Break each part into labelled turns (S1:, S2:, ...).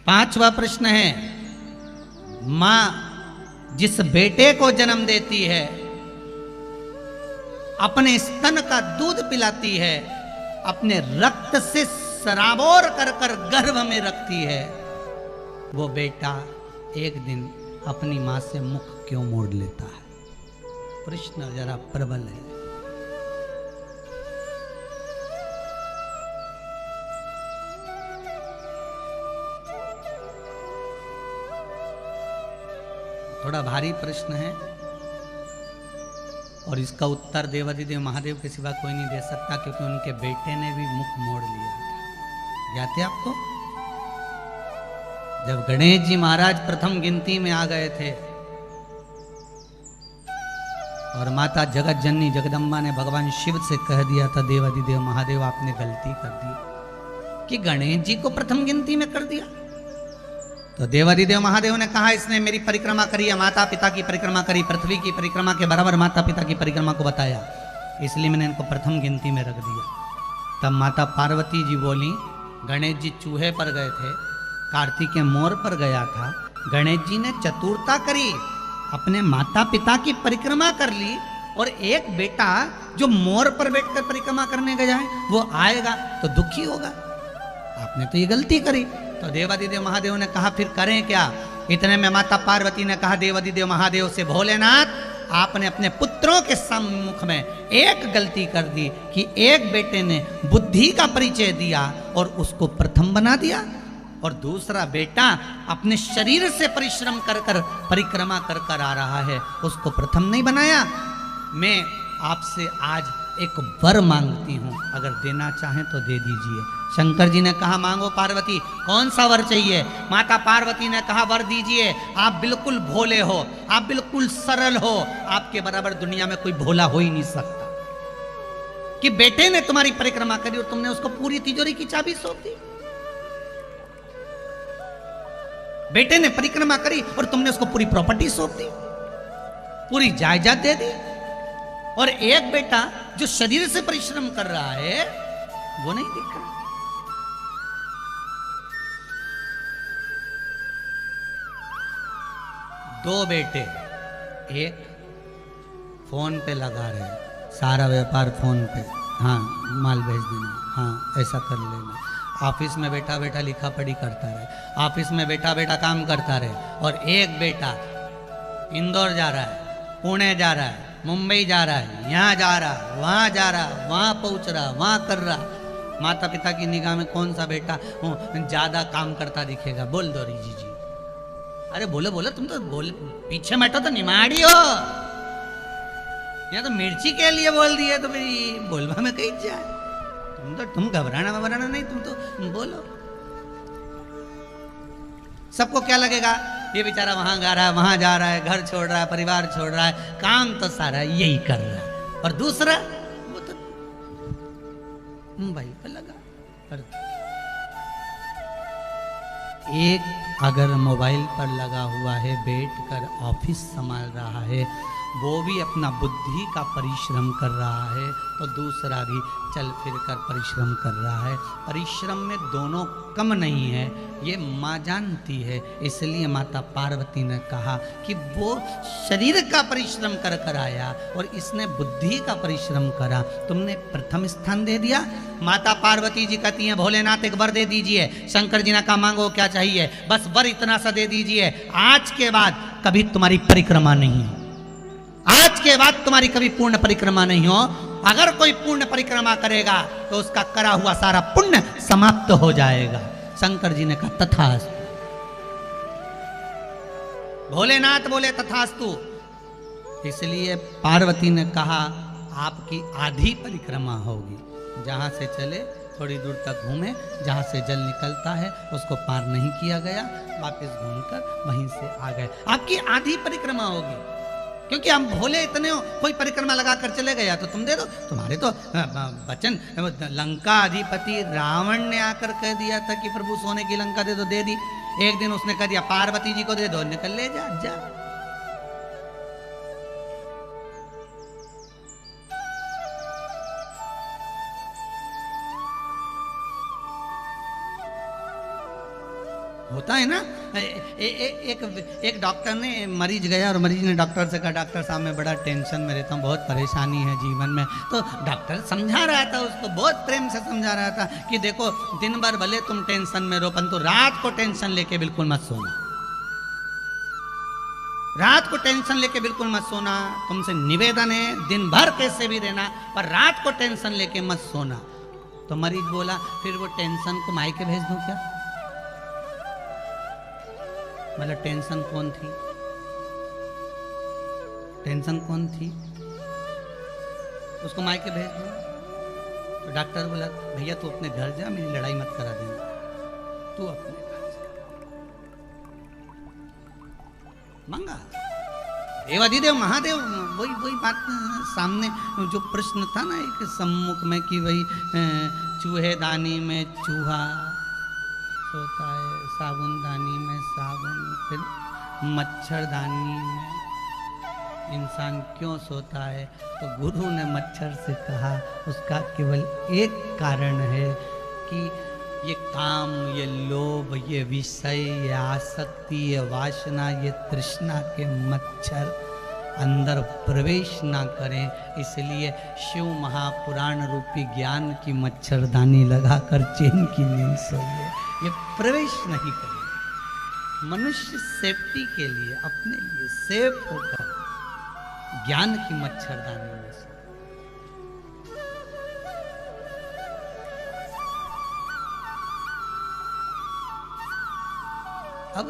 S1: पांचवा प्रश्न है, मां जिस बेटे को जन्म देती है, अपने स्तन का दूध पिलाती है, अपने रक्त से सराबोर कर कर गर्भ में रखती है, वो बेटा एक दिन अपनी मां से मुख क्यों मोड़ लेता है? प्रश्न जरा प्रबल है। थोड़ा भारी प्रश्न है और इसका उत्तर देवाधिदेव महादेव के सिवा कोई नहीं दे सकता, क्योंकि उनके बेटे ने भी मुख मोड़ लिया था। याद है आपको? जब गणेश जी महाराज प्रथम गिनती में आ गए थे और माता जगत जननी जगदम्बा ने भगवान शिव से कह दिया था, देवाधिदेव महादेव आपने गलती कर दी कि गणेश जी को प्रथम गिनती में कर दिया। तो देवाधिदेव महादेव ने कहा, इसने मेरी परिक्रमा करी है, माता पिता की परिक्रमा करी, पृथ्वी की परिक्रमा के बराबर माता पिता की परिक्रमा को बताया, इसलिए मैंने इनको प्रथम गिनती में रख दिया। तब माता पार्वती जी बोली, गणेश जी चूहे पर गए थे, कार्तिक मोर पर गया था, गणेश जी ने चतुरता करी, अपने माता पिता की परिक्रमा कर ली, और एक बेटा जो मोर पर बैठकर परिक्रमा करने गया है वो आएगा तो दुखी होगा, आपने तो ये गलती करी। तो देवाधिदेव महादेव ने कहा, फिर करें क्या? इतने में माता पार्वती ने कहा देवाधिदेव महादेव से, भोलेनाथ आपने अपने पुत्रों के सम्मुख में एक गलती कर दी कि एक बेटे ने बुद्धि का परिचय दिया और उसको प्रथम बना दिया, और दूसरा बेटा अपने शरीर से परिश्रम कर कर परिक्रमा कर कर आ रहा है, उसको प्रथम नहीं बनाया। मैं आपसे आज एक वर मांगती हूं, अगर देना चाहें तो दे दीजिए। शंकर जी ने कहा, मांगो पार्वती, कौन सा वर चाहिए? माता पार्वती ने कहा, वर दीजिए, आप बिल्कुल भोले हो, आप बिल्कुल सरल हो, आपके बराबर दुनिया में कोई भोला हो ही नहीं सकता, कि बेटे ने तुम्हारी परिक्रमा करी और तुमने उसको पूरी तिजोरी की चाबी सौंप दी। बेटे ने परिक्रमा करी और तुमने उसको पूरी प्रॉपर्टी सौंप दी, पूरी जायदाद दे दी, और एक बेटा जो शरीर से परिश्रम कर रहा है वो नहीं दिख रहा। दो बेटे, एक फोन पे लगा रहे, सारा व्यापार फोन पे, हाँ माल भेज देना, हाँ ऐसा कर लेना, ऑफिस में बैठा बैठा लिखा पढ़ी करता रहे, ऑफिस में बैठा बैठा काम करता रहे, और एक बेटा इंदौर जा रहा है, पुणे जा रहा है, मुंबई जा रहा है, यहाँ जा रहा, वहाँ जा रहा, वहाँ पहुँच रहा, वहाँ कर रहा। माता पिता की निगाह में कौन सा बेटा ज्यादा काम करता दिखेगा? बोल दो रीजी जी, अरे बोलो बोलो, तुम तो बोल, पीछे बैठो तो निमाड़ी हो, यहाँ तो मिर्ची के लिए बोल दिए तो मेरी बोलवा में कहीं जाए, तुम घबराना वबराना नहीं, तुम तो बोलो। सबको क्या लगेगा, ये बेचारा वहां जा रहा है, वहां जा रहा है, घर छोड़ रहा है, परिवार छोड़ रहा है, काम तो सारा यही कर रहा है, और दूसरा वो तो मोबाइल पर लगा। एक अगर मोबाइल पर लगा हुआ है, बैठकर ऑफिस संभाल रहा है, वो भी अपना बुद्धि का परिश्रम कर रहा है, तो दूसरा भी चल फिर कर परिश्रम कर रहा है। परिश्रम में दोनों कम नहीं है, ये माँ जानती है, इसलिए माता पार्वती ने कहा कि वो शरीर का परिश्रम कर कर आया और इसने बुद्धि का परिश्रम करा, तुमने प्रथम स्थान दे दिया। माता पार्वती जी कहती हैं, भोलेनाथ एक वर दे दीजिए। शंकर जी ने कहा, मांगो क्या चाहिए? बस वर इतना सा दे दीजिए, आज के बाद कभी तुम्हारी परिक्रमा नहीं हो, आज के बाद तुम्हारी कभी पूर्ण परिक्रमा नहीं हो। अगर कोई पूर्ण परिक्रमा करेगा तो उसका करा हुआ सारा पुण्य समाप्त हो जाएगा। शंकर जी ने कहा, तथास्तु। भोलेनाथ बोले, तथास्तु। इसलिए पार्वती ने कहा, आपकी आधी परिक्रमा होगी, जहां से चले थोड़ी दूर तक घूमे, जहां से जल निकलता है उसको पार नहीं किया गया, वापस घूमकर वहीं से आ गए, आपकी आधी परिक्रमा होगी। क्योंकि हम भोले इतने हो, कोई परिक्रमा लगा कर चले गया तो तुम दे दो। तुम्हारे तो वचन, लंका अधिपति रावण ने आकर कह दिया था कि प्रभु सोने की लंका दे दो, दे दी। एक दिन उसने कह दिया पार्वती जी को दे दो, निकल ले जा जा। होता है ना। एक डॉक्टर ने, मरीज गया और मरीज ने डॉक्टर से कहा, डॉक्टर साहब मैं बड़ा टेंशन में रहता हूँ, बहुत परेशानी है जीवन में। तो डॉक्टर समझा रहा था उसको, बहुत प्रेम से समझा रहा था कि देखो दिन भर भले तुम टेंशन में रहो, परंतु रात को टेंशन लेके बिल्कुल मत सोना, रात को टेंशन लेके बिल्कुल मत सोना। तुमसे निवेदन है दिन भर कैसे भी रहना, पर रात को टेंशन लेके मत सोना। तो मरीज बोला फिर वो टेंशन को मायके भेज दूं क्या? मतलब टेंशन कौन थी? टेंशन कौन थी? उसको मायके भेज दो। तो डॉक्टर बोला भैया तू अपने घर जा, मेरी लड़ाई मत करा देना, तू अपने घर जा। मंगा देवाधिदेव महादेव, वही बात सामने जो प्रश्न था ना एक सम्मुख में कि वही चूहेदानी में चूहा सोता है, साबुनदानी में साबुन, फिर मच्छरदानी में इंसान क्यों सोता है? तो गुरु ने मच्छर से कहा उसका केवल एक कारण है कि ये काम, ये लोभ, ये विषय, ये आसक्ति, ये वासना, ये तृष्णा के मच्छर अंदर प्रवेश ना करें, इसलिए शिव महापुराण रूपी ज्ञान की मच्छरदानी लगाकर चैन की नींद सोइए। ये प्रवेश नहीं करें। मनुष्य सेफ्टी के लिए, अपने लिए सेफ होकर ज्ञान की मच्छरदानी में सोए। अब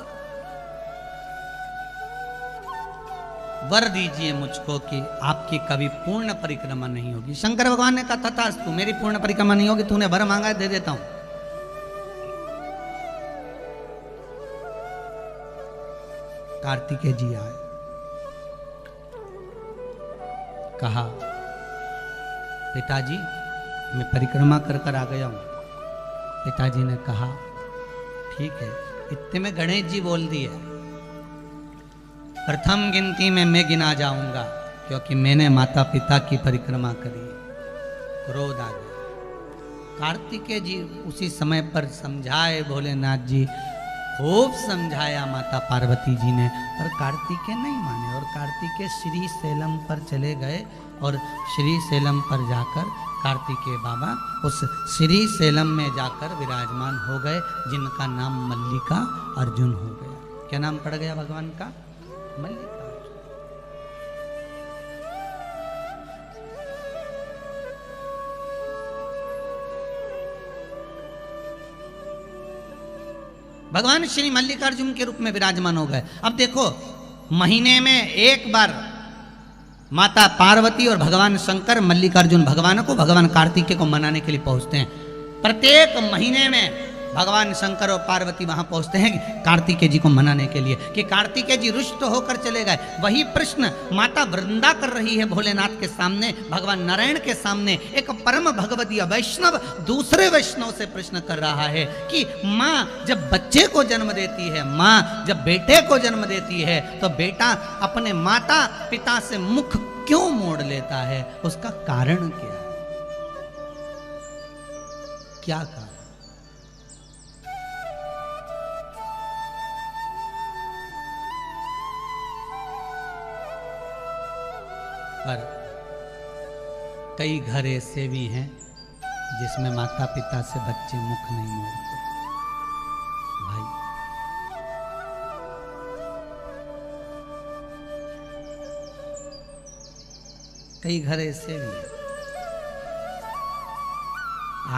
S1: वर दीजिए मुझको कि आपकी कभी पूर्ण परिक्रमा नहीं होगी। शंकर भगवान ने कहा तथास्तु, मेरी पूर्ण परिक्रमा नहीं होगी, तूने वर मांगा है दे देता हूं। कार्तिकेय जी आए, कहा पिताजी मैं परिक्रमा कर कर आ गया हूं। पिताजी ने कहा ठीक है। इतने में गणेश जी बोल दिए प्रथम गिनती में मैं गिना जाऊंगा, क्योंकि मैंने माता पिता की परिक्रमा करी। क्रोध आ गया। कार्तिकेय जी उसी समय पर समझाए, भोलेनाथ जी खूब समझाया माता पार्वती जी ने, पर कार्तिकेय नहीं माने और कार्तिकेय श्री सैलम पर चले गए और श्री सैलम पर जाकर कार्तिकेय बाबा उस श्री सैलम में जाकर विराजमान हो गए, जिनका नाम मल्लिका अर्जुन हो गया। क्या नाम पड़ गया भगवान का? मल्लिका। भगवान श्री मल्लिकार्जुन के रूप में विराजमान हो गए। अब देखो महीने में एक बार माता पार्वती और भगवान शंकर मल्लिकार्जुन भगवान को, भगवान कार्तिकेय को मनाने के लिए पहुंचते हैं। प्रत्येक महीने में भगवान शंकर और पार्वती वहां पहुंचते हैं कार्तिकेय जी को मनाने के लिए कि कार्तिकेय जी रुष्ट होकर चले गए। वही प्रश्न माता वृंदा कर रही है भोलेनाथ के सामने, भगवान नारायण के सामने। एक परम भगवदीय वैष्णव दूसरे वैष्णव से प्रश्न कर रहा है कि माँ जब बच्चे को जन्म देती है, माँ जब बेटे को जन्म देती है, तो बेटा अपने माता पिता से मुख क्यों मोड़ लेता है? उसका कारण क्या है? क्या कारण? पर कई घर ऐसे भी हैं जिसमें माता पिता से बच्चे मुख नहीं मोड़ते। भाई कई घर ऐसे भी हैं,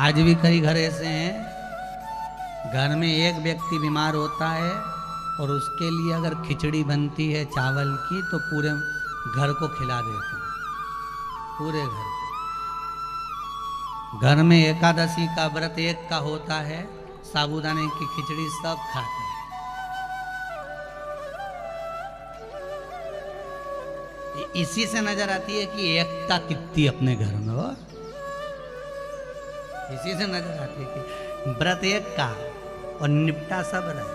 S1: आज भी कई घर ऐसे हैं, घर में एक व्यक्ति बीमार होता है और उसके लिए अगर खिचड़ी बनती है चावल की तो पूरे घर को खिला देते हैं, पूरे घर को। घर में एकादशी का व्रत एक का होता है, साबूदाने की खिचड़ी सब खाते हैं। इसी से नजर आती है कि एकता कितनी अपने घर में हो। इसी से नजर आती है कि व्रत एक का और निपटा सब रहे।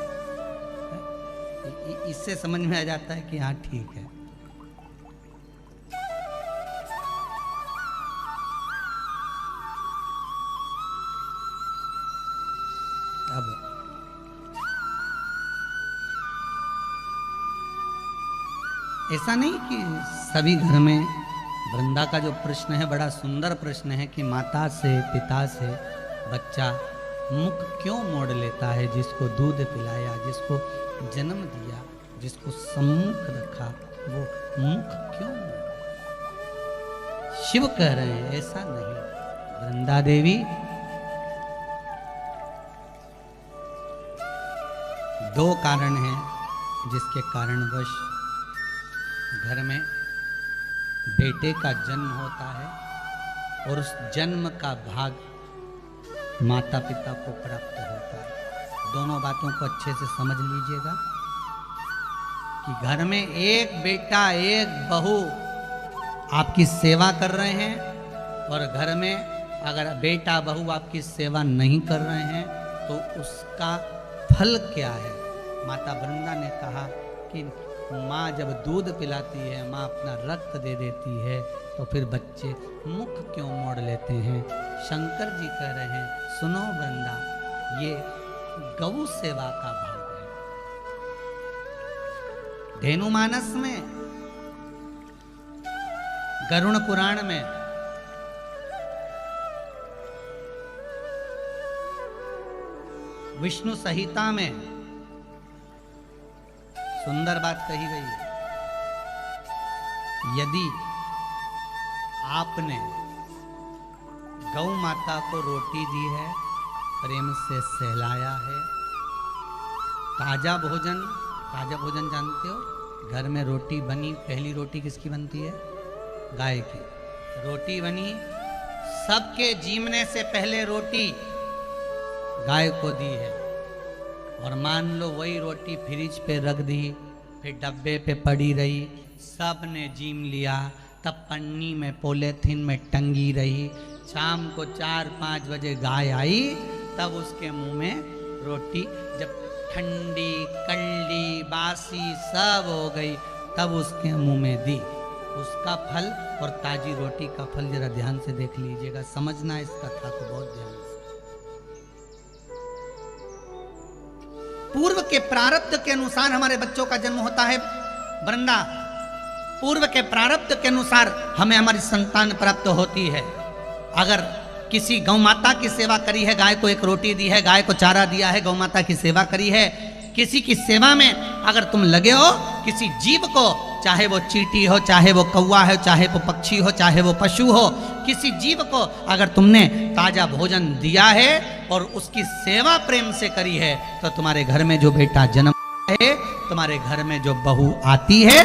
S1: इससे समझ में आ जाता है कि हाँ ठीक है। अब ऐसा नहीं कि सभी घर में, वृंदा का जो प्रश्न है बड़ा सुंदर प्रश्न है कि माता से पिता से बच्चा मुख क्यों मोड़ लेता है, जिसको दूध पिलाया, जिसको जन्म दिया, जिसको सम्मुख रखा, वो मुख क्यों मोड़? शिव कह रहे हैं ऐसा नहीं। वृंदा देवी दो कारण हैं जिसके कारणवश घर में बेटे का जन्म होता है और उस जन्म का भाग माता पिता को प्राप्त होता है। दोनों बातों को अच्छे से समझ लीजिएगा कि घर में एक बेटा एक बहू आपकी सेवा कर रहे हैं और घर में अगर बेटा बहू आपकी सेवा नहीं कर रहे हैं तो उसका फल क्या है। माता वृंदा ने कहा कि माँ जब दूध पिलाती है, माँ अपना रक्त दे देती है, तो फिर बच्चे मुख क्यों मोड़ लेते हैं। शंकर जी कह रहे हैं सुनो वृंदा, ये गौ सेवा का भाग है। धेनुमानस में, गरुड़ पुराण में विष्णु संहिता में सुंदर बात कही गई है। यदि आपने गौ माता को रोटी दी है, प्रेम से सहलाया है, ताजा भोजन, ताजा भोजन जानते हो, घर में रोटी बनी, पहली रोटी किसकी बनती है? गाय की। रोटी बनी, सबके जीवने से पहले रोटी गाय को दी है और मान लो वही रोटी फ्रिज पे रख दी, फिर डब्बे पे पड़ी रही, सब ने जीम लिया, तब पन्नी में पॉलीथीन में टंगी रही। शाम को 4-5 बजे गाय आई, तब उसके मुंह में रोटी जब ठंडी कल्ली बासी सब हो गई, तब उसके मुंह में दी। उसका फल और ताजी रोटी का फल जरा ध्यान से देख लीजिएगा, समझना इस कथा को बहुत ध्यान से। पूर्व के प्रारब्ध के अनुसार हमारे बच्चों का जन्म होता है वृंदा, पूर्व के प्रारब्ध के अनुसार हमें हमारी संतान प्राप्त होती है। अगर किसी गौ माता की सेवा करी है, गाय को एक रोटी दी है, गाय को चारा दिया है, गौ माता की सेवा करी है, किसी की सेवा में अगर तुम लगे हो, किसी जीव को, चाहे वो चींटी हो, चाहे वो कौवा हो, चाहे वो पक्षी हो, चाहे वो पशु हो, किसी जीव को अगर तुमने ताजा भोजन दिया है और उसकी सेवा प्रेम से करी है, तो तुम्हारे घर में जो बेटा जन्म है, तुम्हारे घर में जो बहू आती है,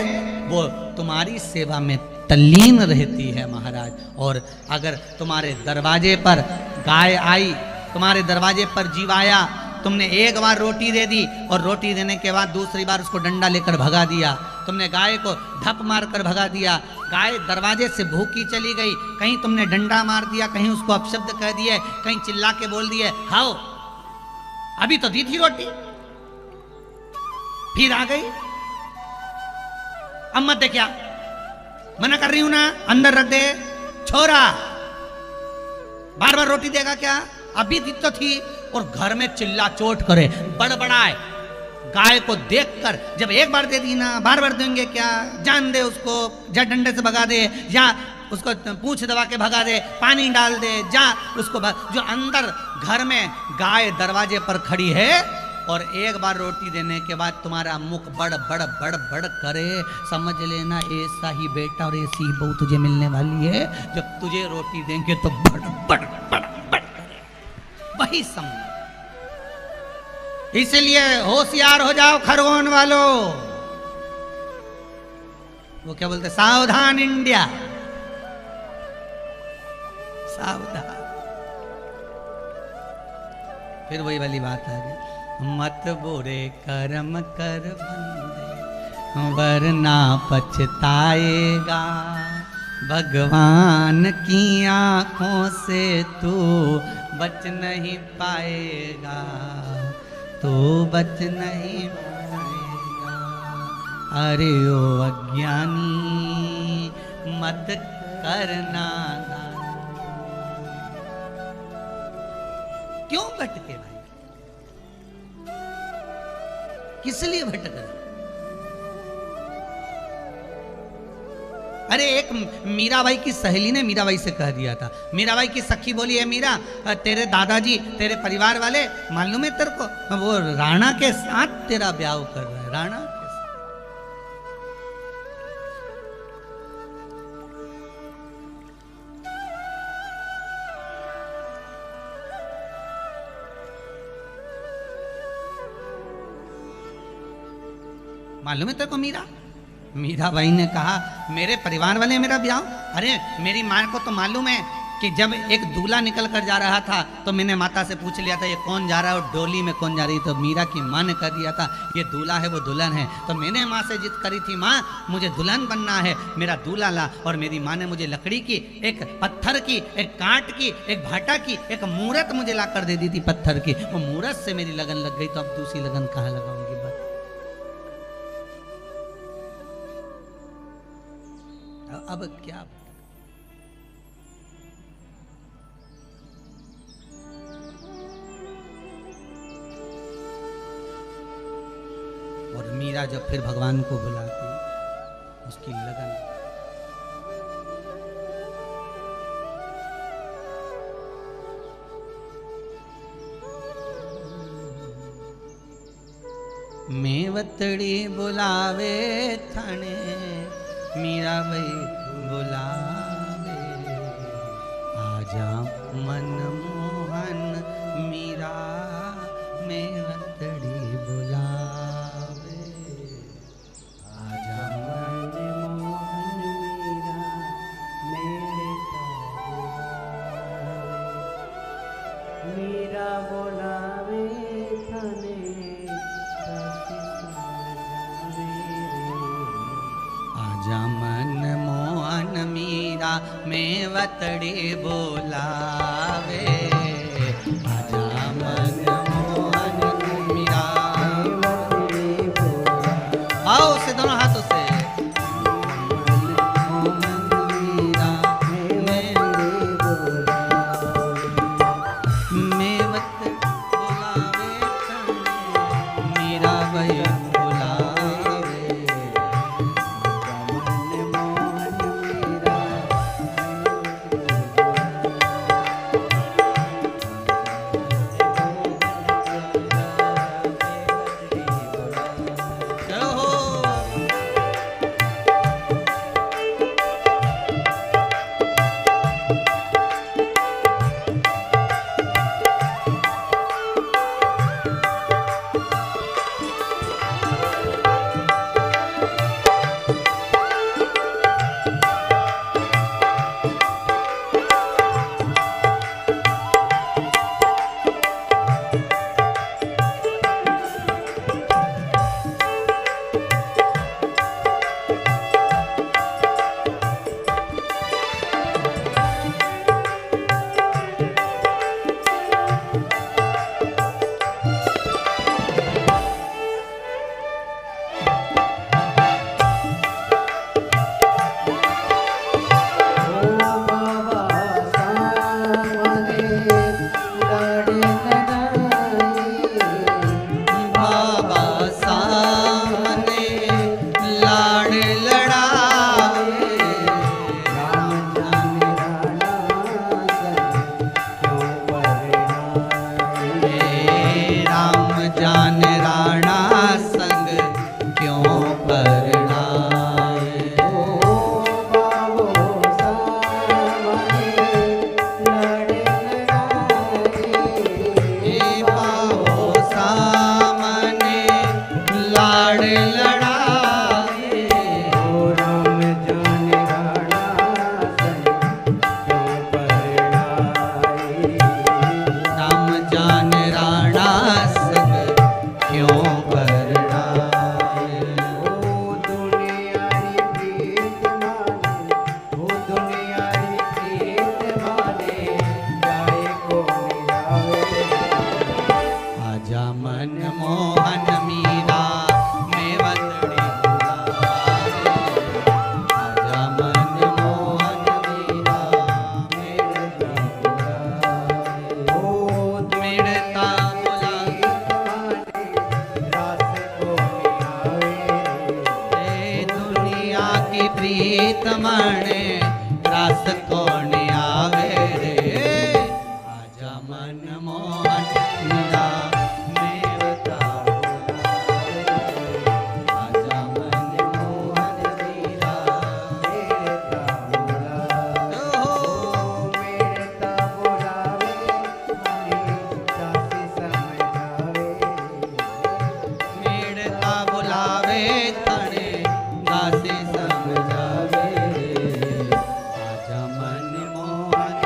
S1: वो तुम्हारी सेवा में तल्लीन रहती है महाराज। और अगर तुम्हारे दरवाजे पर गाय आई, तुम्हारे दरवाजे पर जीव आया, तुमने एक बार रोटी दे दी और रोटी देने के बाद दूसरी बार उसको डंडा लेकर भगा दिया, तुमने गाय को ढप मार कर भगा दिया, गाय दरवाजे से भूखी चली गई, कहीं तुमने डंडा मार दिया, कहीं उसको अपशब्द कह दिए, कहीं चिल्ला के बोल दिए हाओ अभी तो दी थी रोटी, फिर आ गई, अब मत दे, क्या मना कर रही हूं ना, अंदर रख दे छोरा, बार बार रोटी देगा क्या, अभी दी तो थी। और घर में चिल्ला चोट करे, बड़बड़ाए, गाय को देखकर, जब एक बार दे दी ना, बार बार देंगे क्या, जान दे उसको, जा डंडे से भगा दे, या उसको पूंछ दबा के भगा दे, पानी डाल दे, जा उसको जो अंदर घर में गाय दरवाजे पर खड़ी है और एक बार रोटी देने के बाद तुम्हारा मुख बड़ बड़ बड़ बड़ करे, समझ लेना ऐसा ही बेटा और ऐसी ही बहू तुझे मिलने वाली है। जब तुझे रोटी देंगे तो बड़ बड़ बड़ बड़ करे, वही समझ। इसलिए होशियार हो जाओ खरगोन वालों। वो क्या बोलते, सावधान इंडिया, सावधान। फिर वही वाली बात आ गई, मत बुरे कर्म कर बंदे वरना पछताएगा, भगवान की आंखों से तू बच नहीं पाएगा, तू बच नहीं पाएगा। अरे ओ अज्ञानी मत करना, क्यों भटके भाई, किस लिए भटक रहे? अरे एक मीराबाई की सहेली ने मीराबाई से कह दिया था, मीराबाई की सखी बोली है मीरा, तेरे दादाजी तेरे परिवार वाले मालूम है तेरे को, वो राणा के साथ तेरा ब्याह कर रहे हैं, राणा के साथ। मालूम है तेरे को मीरा? मीराबाई ने कहा मेरे परिवार वाले मेरा ब्याह? अरे मेरी माँ को तो मालूम है कि जब एक दूल्हा निकल कर जा रहा था तो मैंने माता से पूछ लिया था ये कौन जा रहा है और डोली में कौन जा रही, तो मीरा की माँ ने कह दिया था ये दूल्हा है वो दुल्हन है। तो मैंने माँ से जिद करी थी माँ मुझे दुल्हन बनना है, मेरा दूल्हा ला, और मेरी माँ ने मुझे लकड़ी की, एक पत्थर की, एक कांट की, एक भाटा की, एक मूरत मुझे ला कर दे दी थी पत्थर की। वो मूरत से मेरी लगन लग गई, तो अब दूसरी लगन कहाँ लगाऊंगी? अब क्या? और मीरा जब फिर भगवान को बुलाती, उसकी लगन मेवतड़ी बुलावे थाने, मीराबाई बुलावे, आजा मनमोहन मीरा मेवतड़ी बुलावे, आजा मनमोहन मीरा मेरे बुलावे, मीरा बुलावे थाने मन मोहन मीरा मेवतड़ी बोलावे, आजा मन मोहन मीरा मेवतड़ी बोलावे। आओ से दोनों हाथों से प्रीत मणे रास कौन आवे रे आजा मन मोहन मीरा मेवता आजा मन मोहन मीरा मेवता मेड़ता बुलावे तने दासी समझावे आजा मन मोहन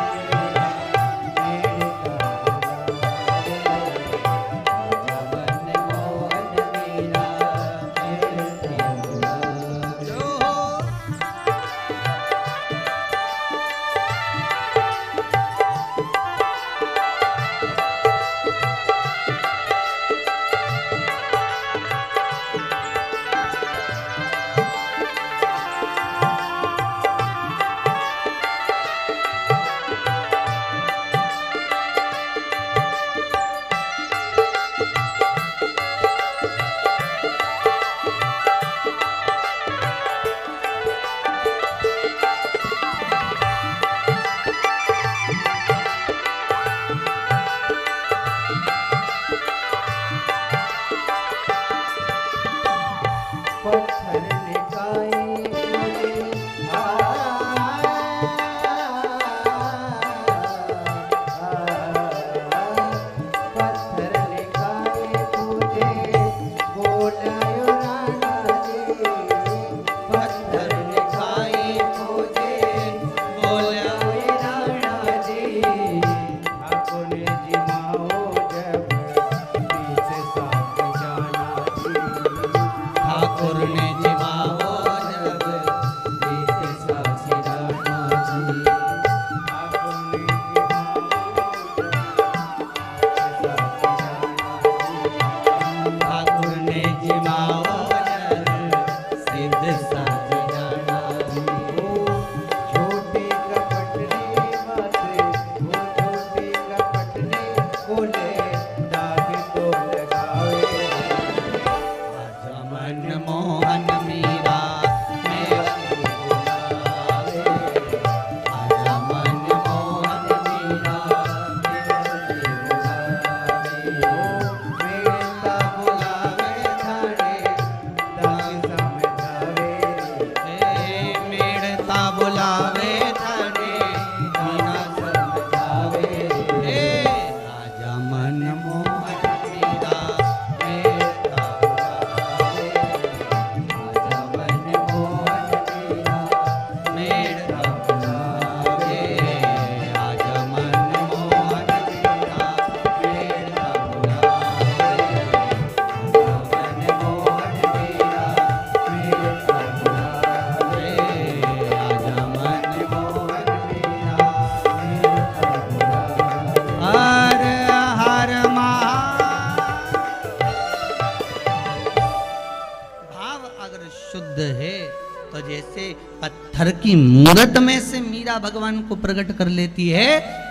S1: पत्थर की मूरत में से मीरा भगवान को प्रकट कर लेती है,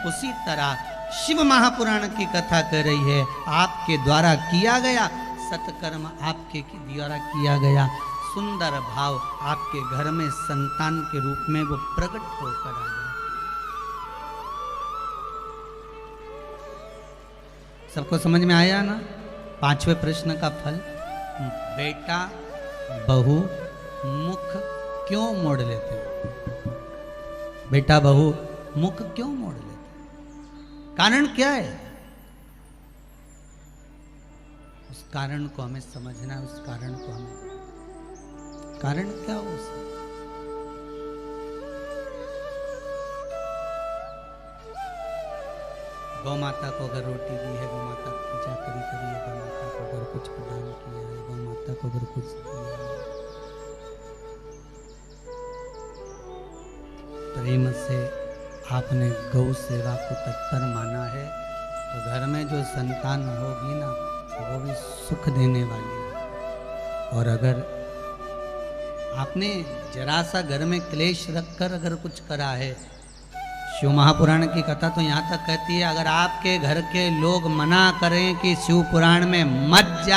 S1: उसी तरह शिव महापुराण की कथा कर रही है। आपके द्वारा किया गया सत्कर्म, आपके द्वारा किया गया सुंदर भाव आपके घर में संतान के रूप में वो प्रकट होकर आ गया। सबको समझ में आया ना? पांचवें प्रश्न का फल, बेटा बहू मुख क्यों मोड़ लेते हैं? बेटा बहू मुख क्यों मोड़ लेते हैं? कारण क्या है? उस कारण को हमें समझना है। उस कारण को हमें, कारण क्या हो उसका? गौ माता को अगर रोटी दी है, गौ माता की पूजा करी है, गौ माता को अगर कुछ प्रदान किया है, गौ माता को अगर कुछ दिया है, प्रेम से आपने गौ सेवा को तत्पर माना है, तो घर में जो संतान होगी ना वो भी सुख देने वाली है। और अगर आपने जरा सा घर में क्लेश रखकर अगर कुछ करा है, शिव महापुराण की कथा तो यहाँ तक कहती है, अगर आपके घर के लोग मना करें कि शिव पुराण में मत जा